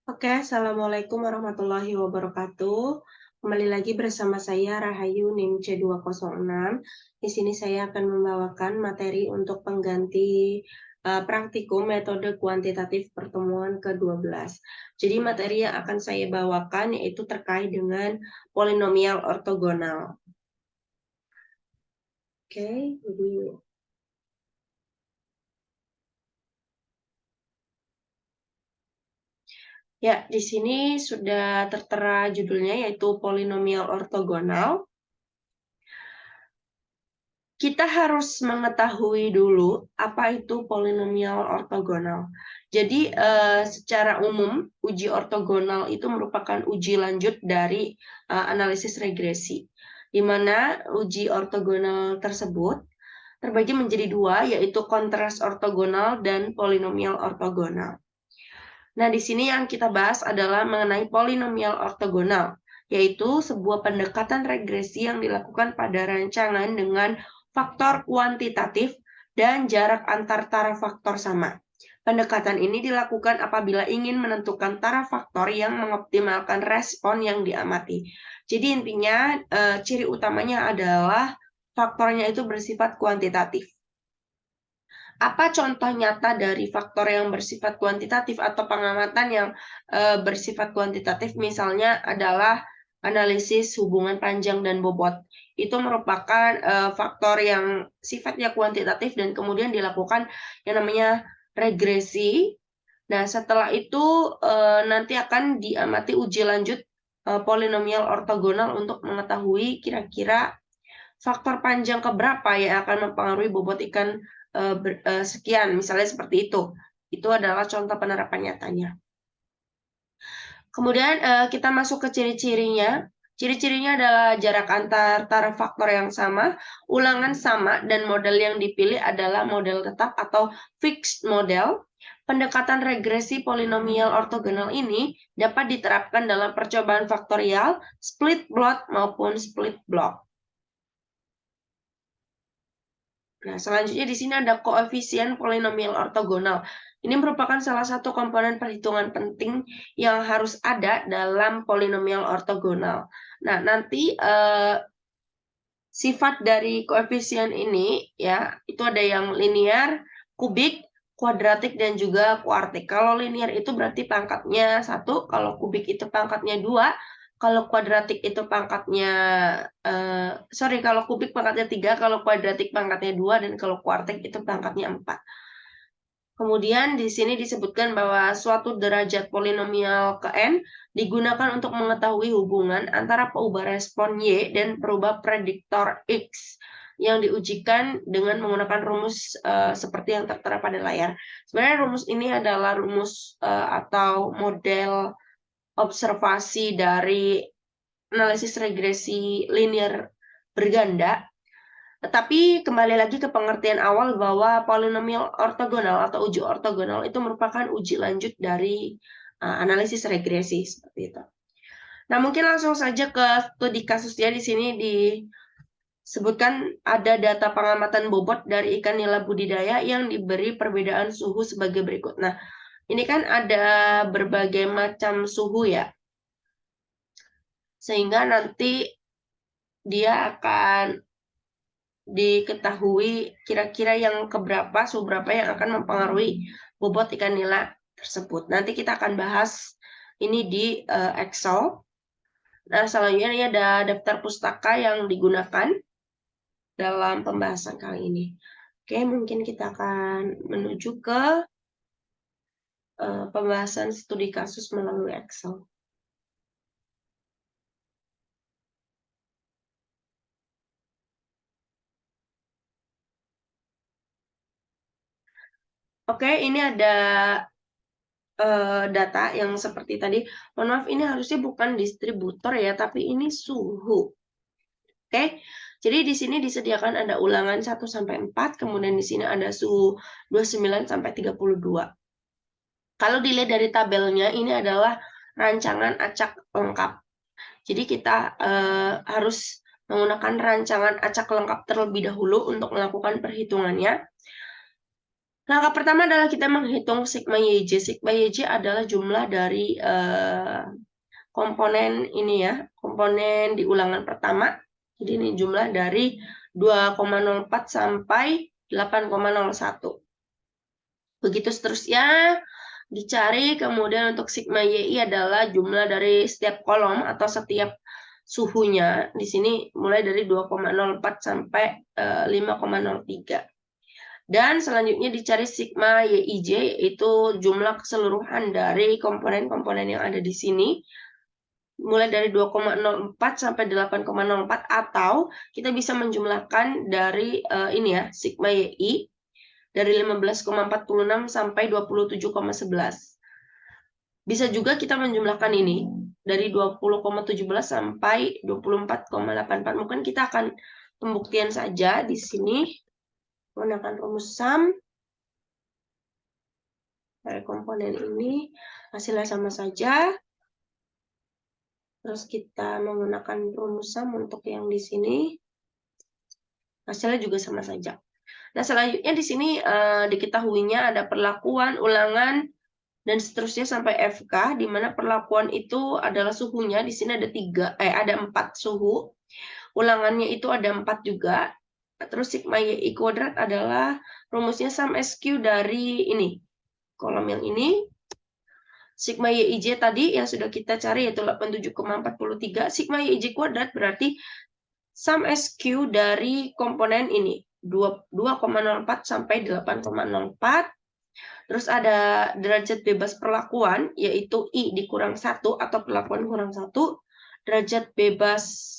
Oke, Assalamualaikum warahmatullahi wabarakatuh. Kembali lagi bersama saya Rahayu NIM C206. Di sini saya akan membawakan materi untuk pengganti praktikum metode kuantitatif pertemuan ke-12. Jadi materi yang akan saya bawakan yaitu terkait dengan polinomial ortogonal. Oke, jadi ya di sini sudah tertera judulnya yaitu polinomial ortogonal. Kita harus mengetahui dulu apa itu polinomial ortogonal. Jadi, secara umum uji ortogonal itu merupakan uji lanjut dari, analisis regresi, di mana uji ortogonal tersebut terbagi menjadi dua, yaitu kontras ortogonal dan polinomial ortogonal. Nah, di sini yang kita bahas adalah mengenai polinomial ortogonal, yaitu sebuah pendekatan regresi yang dilakukan pada rancangan dengan faktor kuantitatif dan jarak antar taraf faktor sama. Pendekatan ini dilakukan apabila ingin menentukan taraf faktor yang mengoptimalkan respon yang diamati. Jadi intinya, ciri utamanya adalah faktornya itu bersifat kuantitatif. Apa contoh nyata dari faktor yang bersifat kuantitatif atau pengamatan yang bersifat kuantitatif? Misalnya adalah analisis hubungan panjang dan bobot. Itu merupakan faktor yang sifatnya kuantitatif dan kemudian dilakukan yang namanya regresi. Nah, setelah itu nanti akan diamati uji lanjut polinomial ortogonal untuk mengetahui kira-kira faktor panjang keberapa yang akan mempengaruhi bobot ikan sekian, misalnya seperti itu. Itu adalah contoh penerapan nyatanya. Kemudian kita masuk ke ciri-cirinya. Ciri-cirinya adalah jarak antar taraf faktor yang sama, ulangan sama, dan model yang dipilih adalah model tetap atau fixed model. Pendekatan regresi polinomial ortogonal ini dapat diterapkan dalam percobaan faktorial, split plot maupun split block. Nah, selanjutnya di sini ada koefisien polinomial ortogonal. Ini merupakan salah satu komponen perhitungan penting yang harus ada dalam polinomial ortogonal. Nah, nanti sifat dari koefisien ini ya, itu ada yang linear, kubik, kuadratik, dan juga kuartik. Kalau linear itu berarti pangkatnya 1, kalau kubik itu pangkatnya 2, kalau kuadratik itu pangkatnya kalau kubik pangkatnya 3, kalau kuadratik pangkatnya 2, dan kalau kuartik itu pangkatnya 4. Kemudian di sini disebutkan bahwa suatu derajat polinomial ke n digunakan untuk mengetahui hubungan antara peubah respon Y dan peubah prediktor X yang diujikan dengan menggunakan rumus seperti yang tertera pada layar. Sebenarnya rumus ini adalah rumus atau model observasi dari analisis regresi linear berganda. Tetapi kembali lagi ke pengertian awal bahwa polinomial ortogonal atau uji ortogonal itu merupakan uji lanjut dari analisis regresi seperti itu. Nah, mungkin langsung saja ke studi kasusnya. Di sini disebutkan ada data pengamatan bobot dari ikan nila budidaya yang diberi perbedaan suhu sebagai berikut. Nah, ini kan ada berbagai macam suhu ya. Sehingga nanti dia akan diketahui kira-kira yang keberapa, suhu berapa yang akan mempengaruhi bobot ikan nila tersebut. Nanti kita akan bahas ini di Excel. Nah, selanjutnya ini ada daftar pustaka yang digunakan dalam pembahasan kali ini. Oke, mungkin kita akan menuju ke pembahasan studi kasus melalui Excel. Oke, ini ada data yang seperti tadi. Mohon maaf, ini harusnya bukan distributor ya, tapi ini suhu. Oke, jadi di sini disediakan ada ulangan 1 sampai 4, kemudian di sini ada suhu 29 sampai 32. Kalau dilihat dari tabelnya, ini adalah rancangan acak lengkap. Jadi kita harus menggunakan rancangan acak lengkap terlebih dahulu untuk melakukan perhitungannya. Langkah pertama adalah kita menghitung sigma YJ. Sigma YJ adalah jumlah dari komponen ini ya, komponen di ulangan pertama. Jadi ini jumlah dari 2,04 sampai 8,01. Begitu seterusnya dicari, kemudian untuk sigma YI adalah jumlah dari setiap kolom atau setiap suhunya. Di sini mulai dari 2,04 sampai 5,03. Dan selanjutnya dicari sigma YIJ, yaitu jumlah keseluruhan dari komponen-komponen yang ada di sini. Mulai dari 2,04 sampai 8,04, atau kita bisa menjumlahkan dari ini ya, sigma YI dari 15,46 sampai 27,11. Bisa juga kita menjumlahkan ini dari 20,17 sampai 24,84. Mungkin kita akan pembuktian saja di sini menggunakan rumus sum dari komponen ini, hasilnya sama saja. Terus kita menggunakan rumus sum untuk yang di sini, hasilnya juga sama saja. Nah, selanjutnya di sini diketahuinya ada perlakuan, ulangan, dan seterusnya sampai FK, di mana perlakuan itu adalah suhunya. Di sini ada 4 suhu. Ulangannya itu ada 4 juga. Terus sigma YI kuadrat adalah rumusnya sum SQ dari ini, kolom yang ini. Sigma YIJ tadi yang sudah kita cari yaitu 87,43. Sigma YIJ kuadrat berarti sum SQ dari komponen ini, 2,04 sampai 8,04. Terus ada derajat bebas perlakuan, yaitu I dikurang 1 atau perlakuan kurang 1. Derajat bebas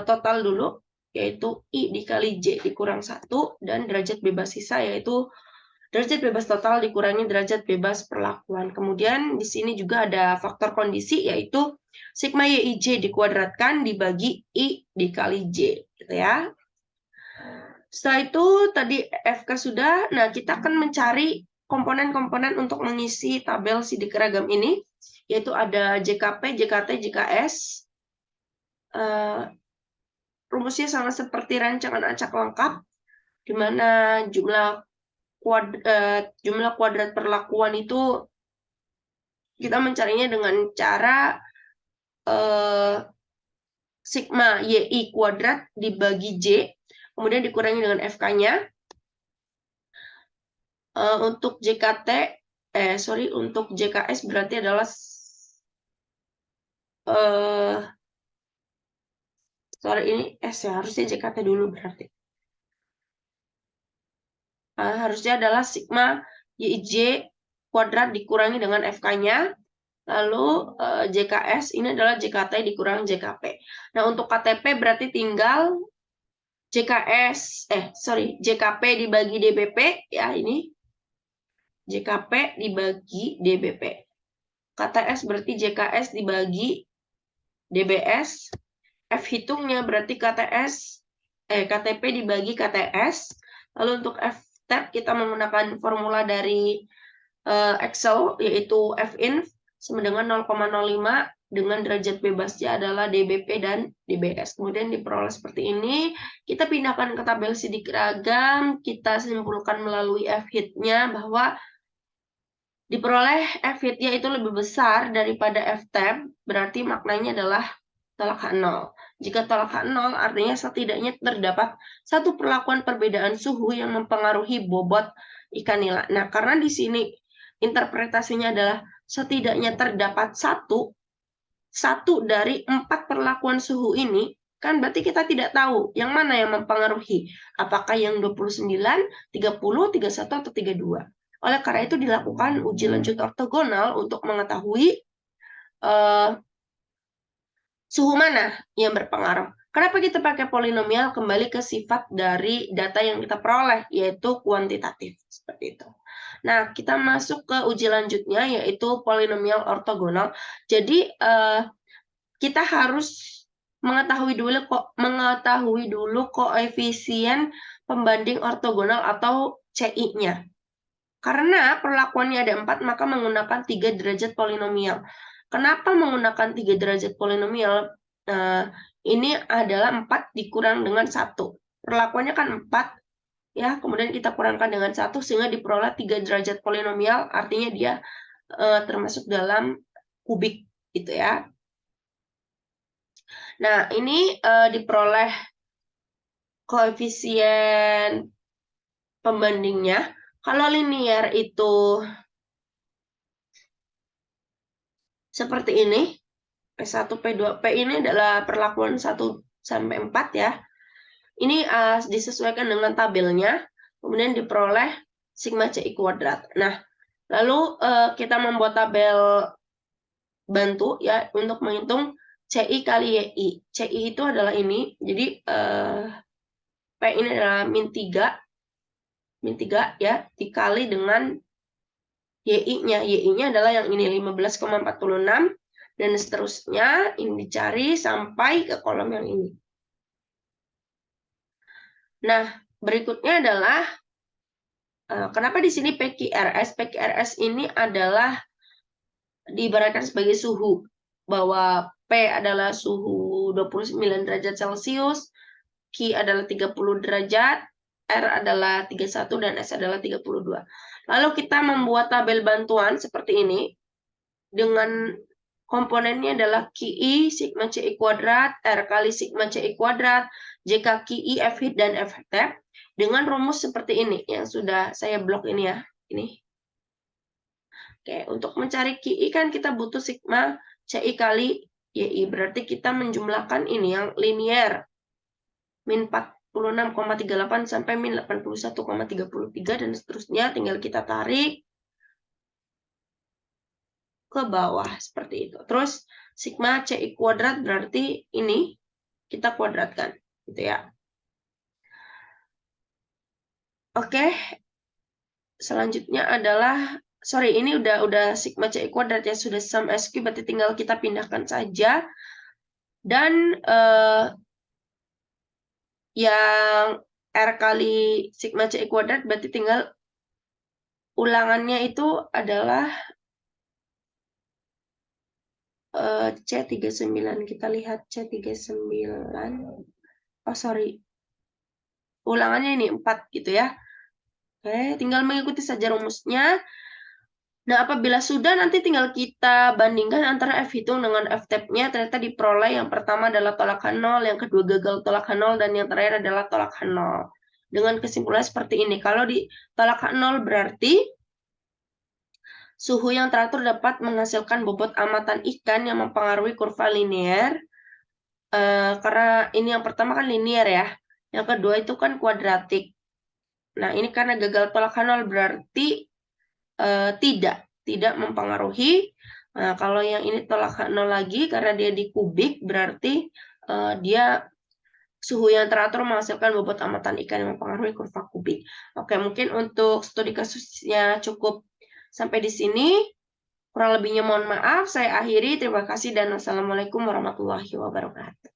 total dulu, yaitu I dikali J dikurang 1. Dan derajat bebas sisa, yaitu derajat bebas total dikurangi derajat bebas perlakuan. Kemudian di sini juga ada faktor kondisi, yaitu sigma YIJ dikuadratkan dibagi I dikali J, gitu ya. Setelah itu tadi FK sudah. Nah, kita akan mencari komponen-komponen untuk mengisi tabel sidik ragam ini, yaitu ada JKP, JKT, JKS. Rumusnya sama seperti rancangan acak lengkap, di mana jumlah kuadrat perlakuan itu kita mencarinya dengan cara sigma YI kuadrat dibagi J, kemudian dikurangi dengan FK-nya. Untuk untuk JKS berarti adalah ini S ya, harusnya JKT dulu berarti. Harusnya adalah sigma YIJ kuadrat dikurangi dengan FK-nya. Lalu JKS ini adalah JKT dikurangi JKP. Nah, untuk KTP berarti tinggal JKP dibagi DBP, ya ini. JKP dibagi DBP. KTS berarti JKS dibagi DBS. F hitungnya berarti KTP dibagi KTS. Lalu untuk F-tab kita menggunakan formula dari Excel, yaitu Fin sama dengan 0,05 dengan derajat bebasnya adalah DBP dan DBS. Kemudian diperoleh seperti ini. Kita pindahkan ke tabel sidik ragam. Kita simpulkan melalui F-hit-nya bahwa diperoleh F-hit-nya itu lebih besar daripada F-tab. Berarti maknanya adalah tolak H0. Jika tolak H0 artinya setidaknya terdapat satu perlakuan perbedaan suhu yang mempengaruhi bobot ikan nila. Nah, karena di sini interpretasinya adalah setidaknya terdapat satu dari 4 perlakuan suhu ini, kan berarti kita tidak tahu yang mana yang mempengaruhi. Apakah yang 29, 30, 31, atau 32. Oleh karena itu dilakukan uji lanjut ortogonal untuk mengetahui suhu mana yang berpengaruh. Kenapa kita pakai polinomial? Kembali ke sifat dari data yang kita peroleh, yaitu kuantitatif. Seperti itu. Nah, kita masuk ke uji lanjutnya, yaitu polinomial ortogonal. Jadi, kita harus mengetahui dulu koefisien pembanding ortogonal atau CI-nya. Karena perlakuannya ada 4, maka menggunakan 3 derajat polinomial. Kenapa menggunakan 3 derajat polinomial? Ini adalah 4 dikurang dengan 1. Perlakuannya kan 4, ya, kemudian kita kurangkan dengan 1 sehingga diperoleh 3 derajat polinomial, artinya dia termasuk dalam kubik gitu ya. Nah, ini diperoleh koefisien pembandingnya. Kalau linear itu seperti ini, P1, P2, P ini adalah perlakuan 1 sampai 4 ya. Ini disesuaikan dengan tabelnya, kemudian diperoleh sigma CI kuadrat. Nah, lalu kita membuat tabel bantu ya untuk menghitung CI kali YI. CI itu adalah ini, jadi P ini adalah min 3 ya, dikali dengan YI-nya. YI-nya adalah yang ini 15,46 dan seterusnya ini dicari sampai ke kolom yang ini. Nah, berikutnya adalah kenapa di sini PQRS? PQRS ini adalah diibaratkan sebagai suhu, bahwa P adalah suhu 29 derajat Celcius, Q adalah 30 derajat, R adalah 31 dan S adalah 32. Lalu kita membuat tabel bantuan seperti ini dengan komponennya adalah QI sigma CI kuadrat, R kali sigma CI kuadrat, JK QI, F hit dan F tap dengan rumus seperti ini yang sudah saya blok ini ya. Ini. Oke, untuk mencari QI kan kita butuh sigma CI kali YI, berarti kita menjumlahkan ini yang linear min 46,38 sampai min 81,33 dan seterusnya, tinggal kita tarik ke bawah seperti itu. Terus sigma CI kuadrat berarti ini kita kuadratkan gitu ya. Oke. Selanjutnya adalah ini udah sigma CI kuadrat ya, sudah sum SQ, berarti tinggal kita pindahkan saja. Dan yang R kali sigma CI kuadrat berarti tinggal ulangannya itu adalah C39. Kita lihat C39. Oh, sorry. Ulangannya ini 4 gitu ya. Oke, tinggal mengikuti saja rumusnya. Nah, apabila sudah, nanti tinggal kita bandingkan antara F hitung dengan F tap-nya. Ternyata diperoleh yang pertama adalah tolakan 0, yang kedua gagal tolakan 0, dan yang terakhir adalah tolakan 0. Dengan kesimpulan seperti ini. Kalau di tolakan 0 berarti suhu yang teratur dapat menghasilkan bobot amatan ikan yang mempengaruhi kurva linear. Karena ini yang pertama kan linear ya. Yang kedua itu kan kuadratik. Nah, ini karena gagal tolakan 0 berarti tidak mempengaruhi. Nah, kalau yang ini tolakan 0 lagi karena dia di kubik berarti dia suhu yang teratur menghasilkan bobot amatan ikan yang mempengaruhi kurva kubik. Oke, mungkin untuk studi kasusnya cukup sampai di sini. Kurang lebihnya mohon maaf, saya akhiri. Terima kasih dan wassalamualaikum warahmatullahi wabarakatuh.